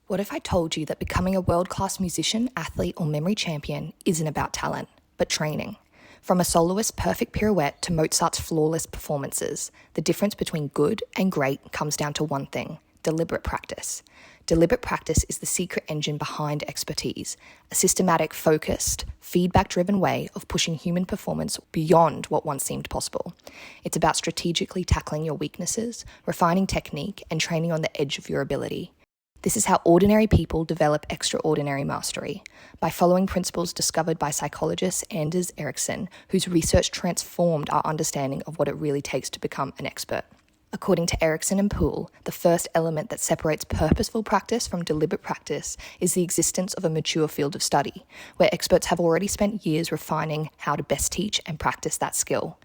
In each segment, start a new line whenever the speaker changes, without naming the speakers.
What if I told you that becoming a world-class musician, athlete, or memory champion isn't about talent, but training? From a soloist's perfect pirouette to Mozart's flawless performances, the difference between good and great comes down to one thing: deliberate practice. Deliberate practice is the secret engine behind expertise, a systematic, focused, feedback-driven way of pushing human performance beyond what once seemed possible. It's about strategically tackling your weaknesses, refining technique, and training on the edge of your ability. This is how ordinary people develop extraordinary mastery, by following principles discovered by psychologist Anders Ericsson, whose research transformed our understanding of what it really takes to become an expert. According to Ericsson and Poole, the first element that separates purposeful practice from deliberate practice is the existence of a mature field of study, where experts have already spent years refining how to best teach and practice that skill.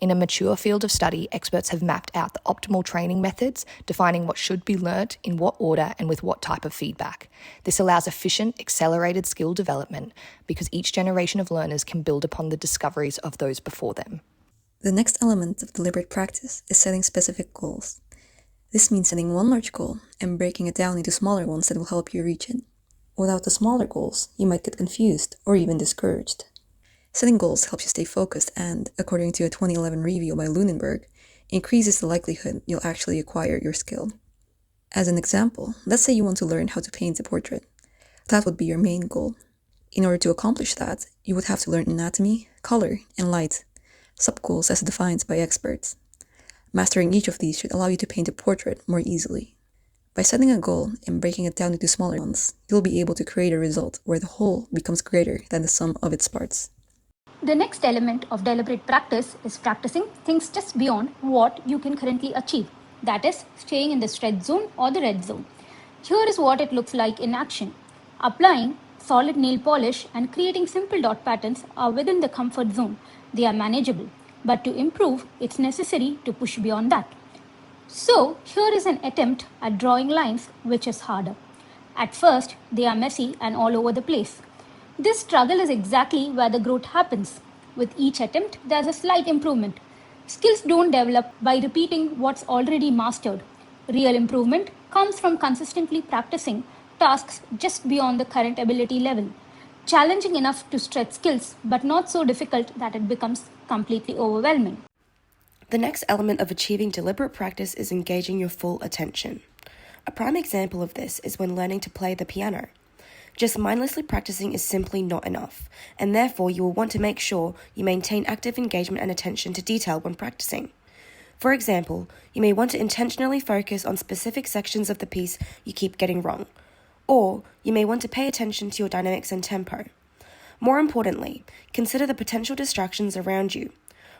In a mature field of study, experts have mapped out the optimal training methods, defining what should be learnt, in what order, and with what type of feedback. This allows efficient, accelerated skill development because each generation of learners can build upon the discoveries of those before them.
The next element of deliberate practice is setting specific goals. This means setting one large goal and breaking it down into smaller ones that will help you reach it. Without the smaller goals, you might get confused or even discouraged. Setting goals helps you stay focused and, according to a 2011 review by Lunenburg, increases the likelihood you'll actually acquire your skill. As an example, let's say you want to learn how to paint a portrait. That would be your main goal. In order to accomplish that, you would have to learn anatomy, color, and light, sub-goals as defined by experts. Mastering each of these should allow you to paint a portrait more easily. By setting a goal and breaking it down into smaller ones, you'll be able to create a result where the whole becomes greater than the sum of its parts.
The next element of deliberate practice is practicing things just beyond what you can currently achieve. That is, staying in the stretch zone or the red zone. Here is what it looks like in action. Applying solid nail polish and creating simple dot patterns are within the comfort zone. They are manageable. But to improve, it's necessary to push beyond that. So, here is an attempt at drawing lines which is harder. At first, they are messy and all over the place. This struggle is exactly where the growth happens. With each attempt, there's a slight improvement. Skills don't develop by repeating what's already mastered. Real improvement comes from consistently practicing tasks just beyond the current ability level. Challenging enough to stretch skills, but not so difficult that it becomes completely overwhelming.
The next element of achieving deliberate practice is engaging your full attention. A prime example of this is when learning to play the piano. Just mindlessly practicing is simply not enough, and therefore you will want to make sure you maintain active engagement and attention to detail when practicing. For example, you may want to intentionally focus on specific sections of the piece you keep getting wrong, or you may want to pay attention to your dynamics and tempo. More importantly, consider the potential distractions around you.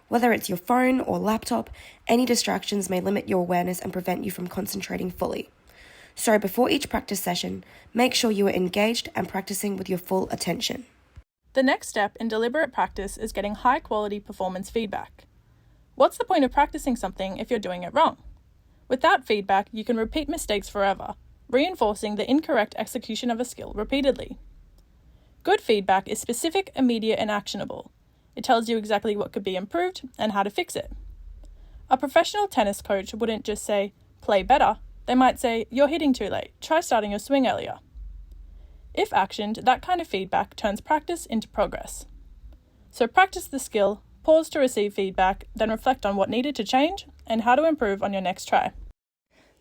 Whether it's your phone or laptop, any distractions may limit your awareness and prevent you from concentrating fully. So before each practice session, make sure you are engaged and practicing with your full attention.
The next step in deliberate practice is getting high-quality performance feedback. What's the point of practicing something if you're doing it wrong? Without feedback, you can repeat mistakes forever, reinforcing the incorrect execution of a skill repeatedly. Good feedback is specific, immediate, and actionable. It tells you exactly what could be improved and how to fix it. A professional tennis coach wouldn't just say, "Play better." They might say, "You're hitting too late. Try starting your swing earlier." If actioned, that kind of feedback turns practice into progress. So practice the skill, pause to receive feedback, then reflect on what needed to change and how to improve on your next try.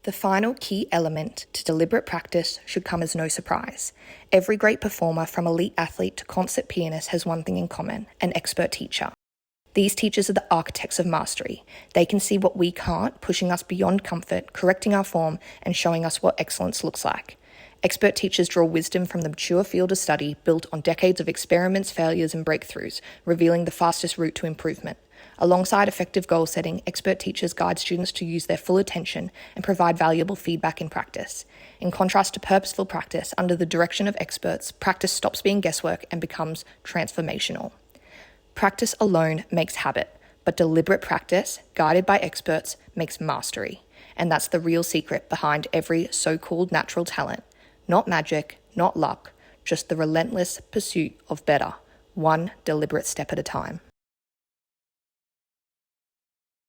The final key element to deliberate practice should come as no surprise. Every great performer, from elite athlete to concert pianist, has one thing in common: an expert teacher. These teachers are the architects of mastery. They can see what we can't, pushing us beyond comfort, correcting our form, and showing us what excellence looks like. Expert teachers draw wisdom from the mature field of study built on decades of experiments, failures, and breakthroughs, revealing the fastest route to improvement. Alongside effective goal setting, expert teachers guide students to use their full attention and provide valuable feedback in practice. In contrast to purposeful practice, under the direction of experts, practice stops being guesswork and becomes transformational. Practice alone makes habit, but deliberate practice, guided by experts, makes mastery. And that's the real secret behind every so-called natural talent. Not magic, not luck, just the relentless pursuit of better, one deliberate step at a time.